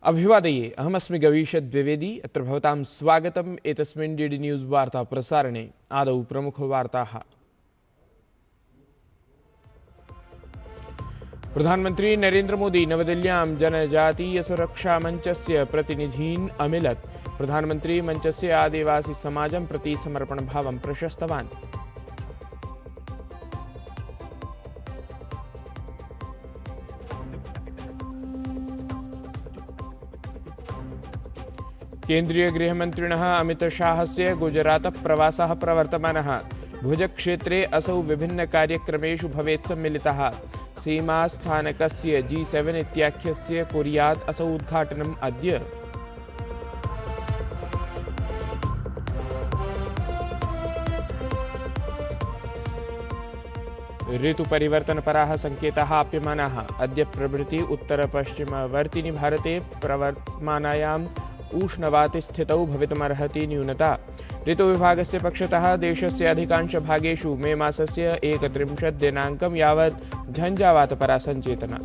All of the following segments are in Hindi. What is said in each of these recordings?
अभिवादये अहमस्मि गवीश द्विवेदी। अत्र भवतां स्वागतम् एतस्मिन् डीडी न्यूज़ वार्ता प्रसारणे। आदौ प्रमुखवार्ताः। प्रधानमन्त्री नरेन्द्र मोदी नवदिल्ल्यां जनजातीय सुरक्षा मञ्चस्य प्रतिनिधीन् अमिलत्। प्रधानमन्त्री मञ्चस्य आदिवासी समाजं प्रति समर्पणभावं प्रशस्तवान्। केन्द्रीय गृहमन्त्रिणः अमितशाहस्य गुजरातप्रवासः प्रवर्तमानः। भुजक्षेत्रे असौ विभिन्नकार्यक्रमेषु भवेत् सम्मिलितः। सीमास्थानकस्य G7 इत्याख्यस्य कुर्यात् असौ उद्घाटनम् अद्य। ऋतुपरिवर्तनपराः संकेताः आप्यमानाः। अद्य प्रभृति उत्तरपश्चिमवर्तिनि भारते प्रवर्तमानायाम् उष्णवातिस्थितौ भवितुमर्हति न्यूनता। ऋतुविभागस्य पक्षतः देशस्य अधिकांशभागेषु मे मासस्य 31 दिनाङ्कं यावत् झञ्झावातपरा सञ्चेतना।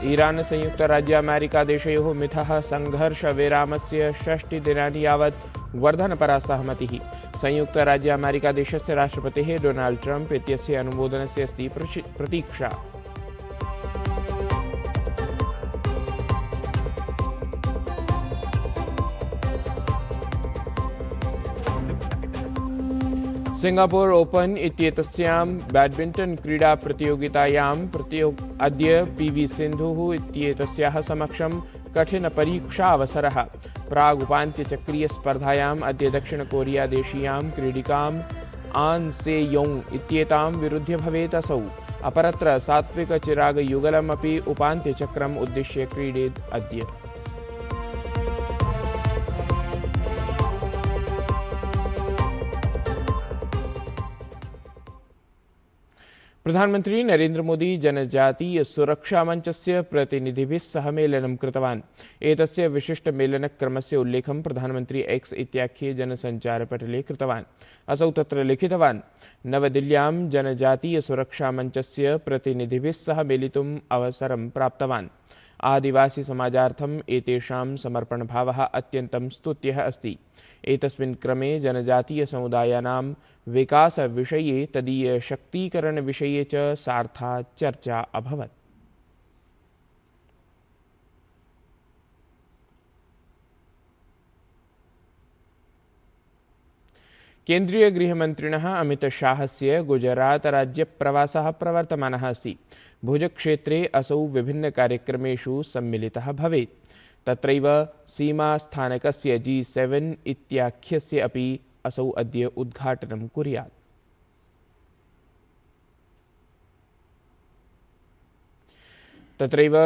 ईरान् संयुक्तराज्यामेरिकादेशयोः मिथः संघर्षविरामस्य 6 दिनानि यावत् वर्धनपरा सहमतिः। संयुक्तराज्यामेरिकादेशस्य राष्ट्रपतेः डोनाल्ड ट्रम्प इत्यस्य अनुमोदनस्य अस्ति प्रतीक्षा। सिंगापुर ओपन इत्येतस्यां बैडमिंटन क्रीडा प्रतियोगितायां अद्य PV सिन्धुः इत्येतस्याः समक्षं कठिनपरीक्षावसरः। प्रागुपान्त्यचक्रीयस्पर्धायाम् अद्य दक्षिणकोरियादेशीयां क्रीडिकाम् आन् से योङ्ग् इत्येतां विरुध्य भवेत् असौ। अपरत्र सात्विकचिरागयुगलम् अपि उपान्त्यचक्रम् उद्दिश्य क्रीडेत् अद्य। प्रधानमन्त्री नरेन्द्र मोदी जनजातीय सुरक्षा मञ्चस्य प्रतिनिधिभिः सह मेलनं कृतवान्। एतस्य विशिष्टमेलनक्रमस्य उल्लेखं प्रधानमन्त्री X इत्याख्ये जनसञ्चारपटले कृतवान्। असौ तत्र लिखितवान्, नवदिल्ल्यां जनजातीय सुरक्षा मञ्चस्य प्रतिनिधिभिः सह मेलितुम् अवसरं प्राप्तवान्। आदिवासी समाजार्थम् एतेषां समर्पणभावः अत्यन्तं स्तुत्यः अस्ति। एतस्मिन् क्रमे जनजातीय समुदायानां विकासविषये तदीयशक्तीकरणविषये च सार्था चर्चा अभवत्। केन्द्रीय गृहमन्त्रिणः अमितशाहस्य गुजरातराज्यप्रवासः प्रवर्तमानः अस्ति। भुजक्षेत्रे असौ विभिन्नकार्यक्रमेषु सम्मिलितः भवेत्। तत्रैव सीमास्थानकस्य G7 इत्याख्यस्य अपि असौ अद्य उद्घाटनं कुर्यात्। तत्रैव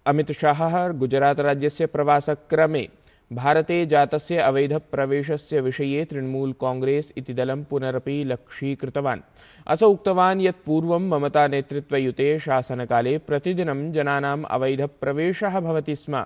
अमितशाहः गुजरातराज्यस्य प्रवासक्रमे भारते जातस्य अवैधप्रवेशस्य विषये तृणमूल कांग्रेस इति दलं पुनरपि लक्ष्यीकृतवान्। असौ उक्तवान् यत् पूर्वं ममता नेतृत्वयुते शासनकाले प्रतिदिनं जनानाम् अवैधप्रवेशः भवति स्म,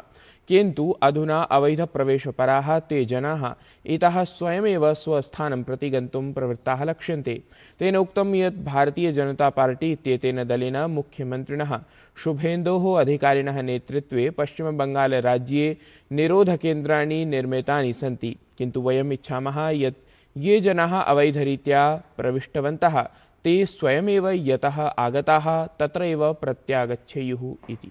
किन्तु अधुना अवैधप्रवेशपराः ते जनाः इतः स्वयमेव स्वस्थानं प्रति गन्तुं प्रवृत्ताः लक्ष्यन्ते। तेन उक्तं यत् भारतीय जनता पार्टी इत्येतेन दलेन मुख्यमन्त्रिणः शुभेन्दोः अधिकारिणः नेतृत्वे पश्चिमबङ्गालराज्ये निरोधकेन्द्राणि निर्मितानि सन्ति, किन्तु वयम् इच्छामः यत् ये जनाः अवैधरीत्या प्रविष्टवन्तः ते स्वयमेव यतः आगताः तत्र एव प्रत्यागच्छेयुः इति।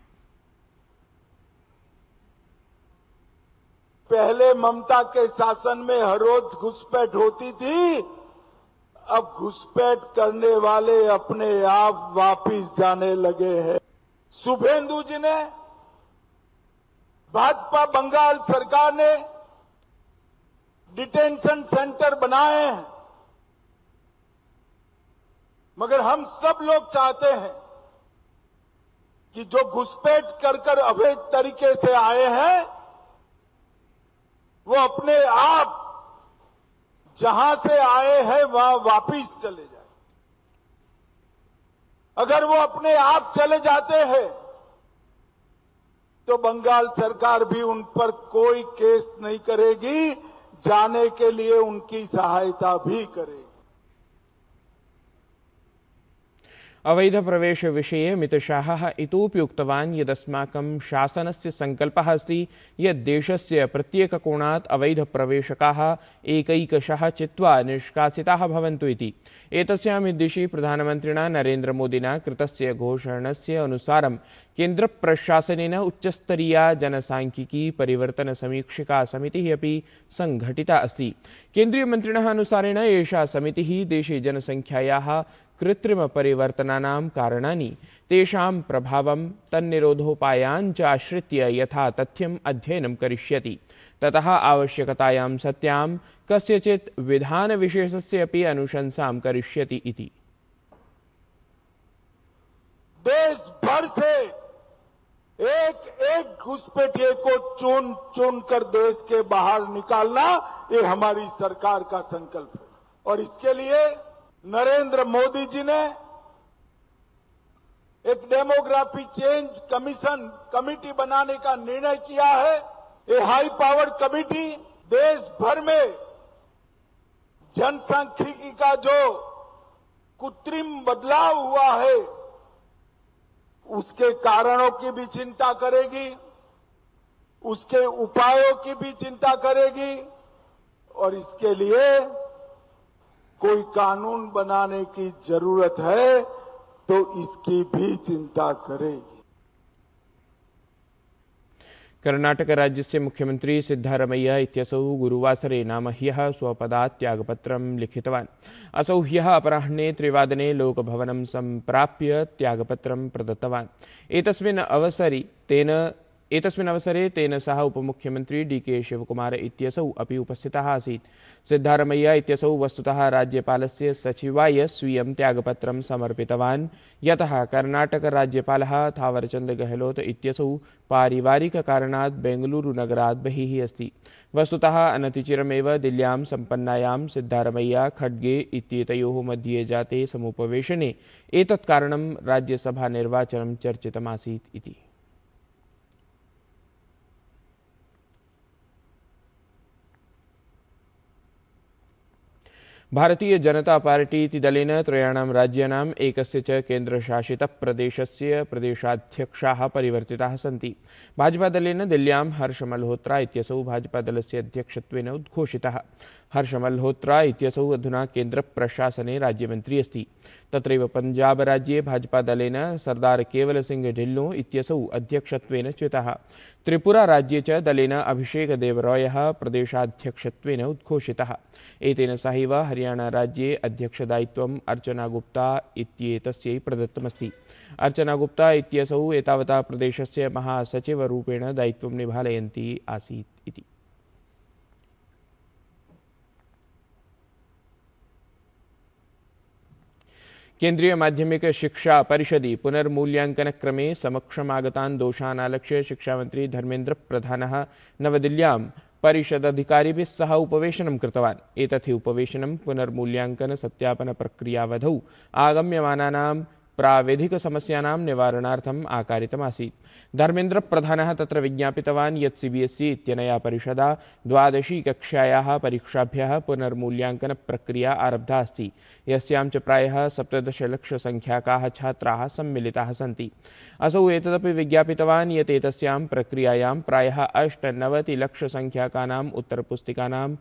पहले ममता के शासन में हर रोज घुसपैठ होती थी, अब घुसपैठ करने वाले अपने आप वापिस जाने लगे हैं। शुभेंदु जी ने, भाजपा बंगाल सरकार ने डिटेंशन सेंटर बनाए हैं, मगर हम सब लोग चाहते हैं कि जो घुसपैठ कर अवैध तरीके से आए हैं वो अपने आप जहां से आए हैं वहां वापिस चले जाए। अगर वो अपने आप चले जाते हैं तो बंगाल सरकार भी उन पर कोई केस नहीं करेगी, जाने के लिए उनकी सहायता भी करेगी। अवैधप्रवेशविषये अमित शाहः इतोपि उक्तवान् यदस्माकं शासनस्य सङ्कल्पः अस्ति यत् देशस्य प्रत्येककोणात् अवैधप्रवेशकाः एकैकशः चित्वा निष्कासिताः भवन्तु इति। एतस्यां दिशि प्रधानमन्त्रिणा नरेन्द्रमोदिना कृतस्य घोषणस्य अनुसारं केन्द्रप्रशासनेन उच्चस्तरीया जनसाङ्ख्यिकी परिवर्तनसमीक्षिका समितिः अपि संघटिता अस्ति। केन्द्रीयमन्त्रिणः अनुसारेण एषा समितिः देशे जनसङ्ख्यायाः कृत्रिमपरिवर्तनानां कारणानि, तेषां प्रभावं, तन्निरोधोपायान् च आश्रित्य यथा तथ्यम् अध्ययनं करिष्यति। ततः आवश्यकतायां सत्यां कस्यचित् विधानविशेषस्य अपि अनुशंसां करिष्यति इति। देश भर से एक एक घुसपैठिए को चुन चुन कर देश के बाहर निकालना ये हमारी सरकार का संकल्प है और इसके लिए नरेंद्र मोदी जी ने एक डेमोग्राफी चेंज कमिटी बनाने का निर्णय किया है। ये हाई पावर कमिटी देश भर में जनसांख्यिकी का जो कृत्रिम बदलाव हुआ है उसके कारणों की भी चिंता करेगी, उसके उपायों की भी चिंता करेगी और इसके लिए कोई कानून बनाने की जरूरत है तो इसकी भी चिंता करेगी। कर्नाटक राज्यस्य मुख्यमंत्री सिद्धारमैया इत्यसौ गुरुवासरे नाम ह्यः स्वपदात् त्यागपत्रं लिखितवान्। असौ ह्यः अपराह्णे 3 वादने लोकभवनं सम्प्राप्य त्यागपत्रं प्रदत्तवान्। एतस्मिन् अवसरे तेन सह उपमुख्यमंत्री DK शिवकुमार इत्यसौ अपि उपस्थितः आसीत्। सिद्धारमैया इत्यसौ वस्तुतः राज्यपालस्य सचिवाय स्वीयं त्यागपत्रं समर्पितवान्, यतः कर्नाटकराज्यपालः थावरचंद गहलोत इत्यसौ पारिवारिककारणात् बेंगलुरुनगरात् बहिः अस्ति। वस्तुतः अनतिचिरमेव दिल्ल्यां सम्पन्नायां सिद्धारमैया खड्गे इत्येतयोः मध्ये जाते समुपवेशने एतत् कारणं राज्यसभानिर्वाचनं चर्चितमासीत् इति। भारतीय जनता पार्टी इति दलेन 3 राज्यानाम् एकस्य च केन्द्रशासितप्रदेशस्य प्रदेशाध्यक्षाः परिवर्तिताः सन्ति। भाजपादलेन दिल्ल्यां हर्ष मल्होत्रा इत्यसौ भाजपादलस्य अध्यक्षत्वेन उद्घोषितः। हर्ष मल्होत्रा इत्यसौ अधुना केन्द्रप्रशासने राज्यमन्त्री अस्ति। तत्रैव पञ्जाबराज्ये भाजपादलेन सरदार केवल सिंह ढिल्लों इत्यसौ अध्यक्षत्वेन च्युतः। त्रिपुराराज्ये च दलेन अभिषेक देवरॉयः प्रदेशाध्यक्षत्वेन उद्घोषितः। एतेन सहैव हरियाणाराज्ये अध्यक्षदायित्वम् अर्चना गुप्ता इत्येतस्यै प्रदत्तमस्ति। अर्चना गुप्ता इत्यसौ एतावता प्रदेशस्य महासचिवरूपेण दायित्वं निभालयन्ती आसीत् इति। केन्द्रीय माध्यमिक शिक्षा परिषदि पुनर्मूल्यांकनक्रमे समक्षमागतान् दोषान् आलक्ष्य शिक्षामन्त्री धर्मेन्द्र प्रधानः नवदिल्ल्यां परिषदधिकारिभिः सह उपवेशनं कृतवान्। एतत् हि उपवेशनं पुनर्मूल्यांकन सत्यापन प्रक्रियावधौ आगम्यमानानां प्राविधिकसमस्यानां निवारणार्थम् आकारितमासीत्। धर्मेन्द्र प्रधानः तत्र विज्ञापितवान् यत् CBSE इत्यनया परिषदा 12वी कक्षायाः परीक्षाभ्यः पुनर्मूल्यांकनप्रक्रिया आरब्धा अस्ति, यस्यां च प्रायः 17 लक्षसङ्ख्याकाः छात्राः सम्मिलिताः सन्ति। असौ एतदपि विज्ञापितवान् यत् एतस्यां प्रक्रियायां प्रायः 98 लक्षसङ्ख्याकानाम् उत्तरपुस्तिकानां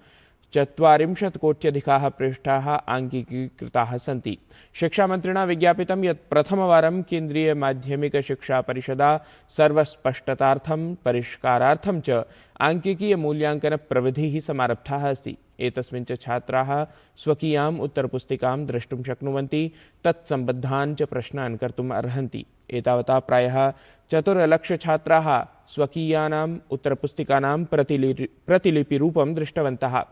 40 कोट्यधिकाः पृष्ठाः आङ्कीकृताः सन्ति। शिक्षामन्त्रिणा विज्ञापितं यत् प्रथमवारं केन्द्रीय माध्यमिक शिक्षा परिषदा सर्वस्पष्टतार्थं परिष्कारार्थं च आङ्कीकीय मूल्यांकन प्रविधिः समारब्धाः अस्ति। एतस्मिन् च छात्राः स्वकीयाम् उत्तरपुस्तिकां द्रष्टुं शक्नुवन्ति, तत्सम्बद्धान् च प्रश्नान् कर्तुम् अर्हन्ति। एतावता प्रायः 4 लक्ष छात्राः स्वकीयानाम् उत्तरपुस्तिकानां प्रतिलिपिरूपं दृष्टवन्तः।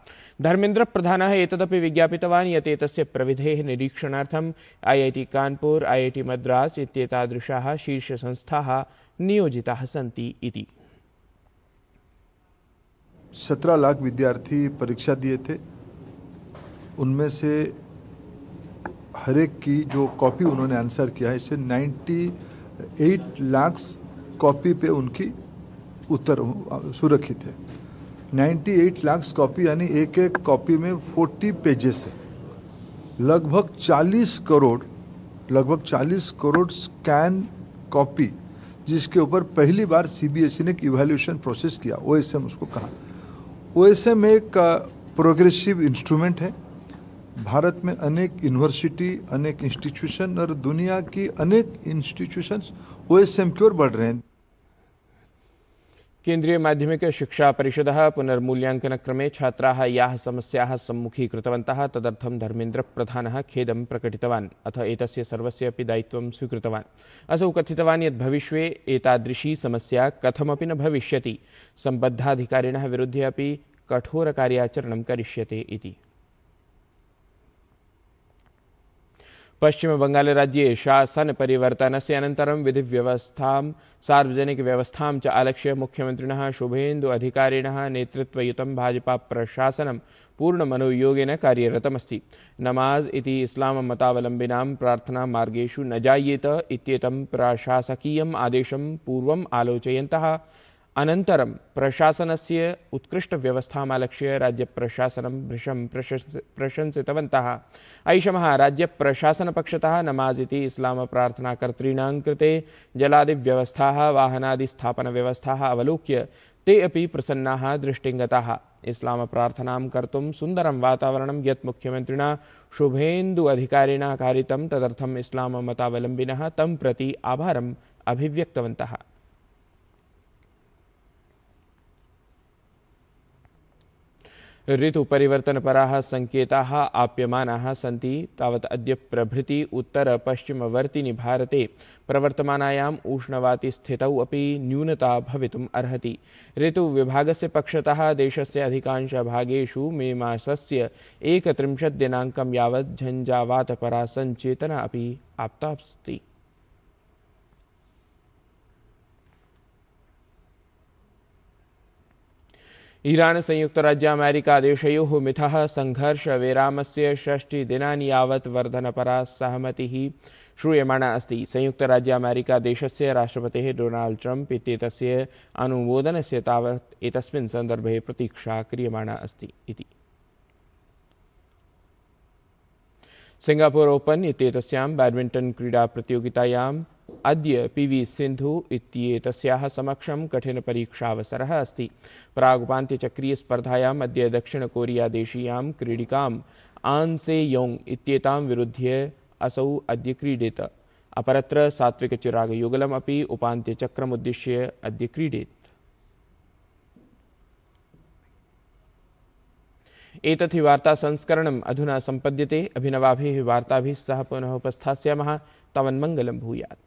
धर्मेन्द्र प्रधानः एतदपि विज्ञापितवान् यत् एतस्य प्रविधेः निरीक्षणार्थं IIT कानपुर, IIT मद्रास इत्येतादृशाः शीर्षसंस्थाः नियोजिताः सन्ति इति। 17 लाख विद्यार्थी परीक्षा दिए थे। उनमें से हर एक की जो कॉपी उन्होंने आंसर किया है, इससे 98 लाख कॉपी पे उनकी उत्तर सुरक्षित है। 98 लाख कॉपी यानी एक एक कॉपी में 40 पेजेस है। लगभग 40 करोड़ लगभग 40 करोड़ स्कैन कॉपी, जिसके ऊपर पहली बार सीबीएसई ने एक इवैल्यूएशन प्रोसेस किया, ओएसएम उसको कहा। ओएसएम एक प्रोग्रेसिव इंस्ट्रूमेंट है। भारत में अनेक यूनिवर्सिटी, अनेक इंस्टीट्यूशन और दुनिया की अनेक इंस्टीट्यूशंस ओएसएम की ओर बढ़ रहे हैं। केन्द्रीय माध्यमिक शिक्षा परिषदः पुनर्मूल्यांकनक्रमे छात्राः याः समस्याः सम्मुखीकृतवन्तः तदर्थं धर्मेन्द्र प्रधानः खेदं प्रकटितवान्। अथ एतस्य सर्वस्य अपि दायित्वं स्वीकृतवान्। असौ कथितवान् यत् भविष्ये एतादृशी समस्या कथमपि न भविष्यति। सम्बद्धाधिकारिणः विरुध्य अपि कठोरकार्याचरणं करिष्यते इति। पश्चिमबङ्गालराज्ये शासनपरिवर्तनस्य अनन्तरं विधिव्यवस्थां सार्वजनिकव्यवस्थां च आलक्ष्य मुख्यमन्त्रिणः शुभेन्दु अधिकारिणः नेतृत्वयुतं भाजपाप्रशासनं पूर्णमनोयोगेन कार्यरतमस्ति। नमाज इति इस्लाममतावलम्बिनां प्रार्थनामार्गेषु न जायेत इत्येतं प्रशासकीयम् आदेशं पूर्वम् आलोचयन्तः अनन्तरं प्रशासनस्य उत्कृष्टव्यवस्थामालक्ष्य राज्यप्रशासनं भृशं प्रशंसितवन्तः। ऐषमः राज्यप्रशासनपक्षतः नमाज इति इस्लामप्रार्थनाकर्तॄणां कृते जलादिव्यवस्थाः वाहनादिस्थापनव्यवस्थाः अवलोक्य ते अपि प्रसन्नाः दृष्टिङ्गताः। इस्लामप्रार्थनां कर्तुं सुन्दरं वातावरणं यत् मुख्यमन्त्रिणा शुभेन्दु अधिकारिणा कारितं तदर्थम् इस्लाममतावलम्बिनः तं प्रति आभारम् अभिव्यक्तवन्तः। ऋतुपरिवर्तनपराः संकेताः आप्यमानाः सन्ति। तावत् अद्य प्रभृति उत्तरपश्चिमवर्तिनि भारते प्रवर्तमानायाम् उष्णवातिस्थितौ अपि न्यूनता भवितुम् अर्हति। ऋतुविभागस्य पक्षतः देशस्य अधिकांशभागेषु मे मासस्य 31 दिनाङ्कं यावत् झञ्झावातपरा सञ्चेतना अपि आप्तास्ति। ईरान संयुक्तराज्यामेरिकादेशयोः मिथः संघर्षविरामस्य 6 दिनानि यावत् वर्धनपरा सहमतिः श्रूयमाणा अस्ति। संयुक्तराज्यामेरिकादेशस्य राष्ट्रपतेः डोनाल्ड ट्रम्प इत्येतस्य अनुमोदनस्य तावत् एतस्मिन् सन्दर्भे प्रतीक्षा क्रियमाणा अस्ति इति। सिंगापुर ओपन इत्येतस्यां बैडमिण्टन् क्रीडाप्रतियोगितायाम् अद्य पीवी सिन्धु इत्येतस्याः समक्षं कठिनपरीक्षावसरः अस्ति। प्रागुपान्त्यचक्रीयस्पर्धायाम् अद्य दक्षिणकोरियादेशीयां क्रीडिकाम् आन् से योङ्ग् इत्येतां विरुध्य असौ अद्य क्रीडेत। अपरत्र सात्विकचिरागयुगलम् अपि उपान्त्यचक्रमुद्दिश्य अद्य क्रीडेत्। एतत् हि वार्तासंस्करणम् अधुना सम्पद्यते। अभिनवाभिः वार्ताभिः सह पुनः उपस्थास्यामः। तावन्मङ्गलं भूयात्।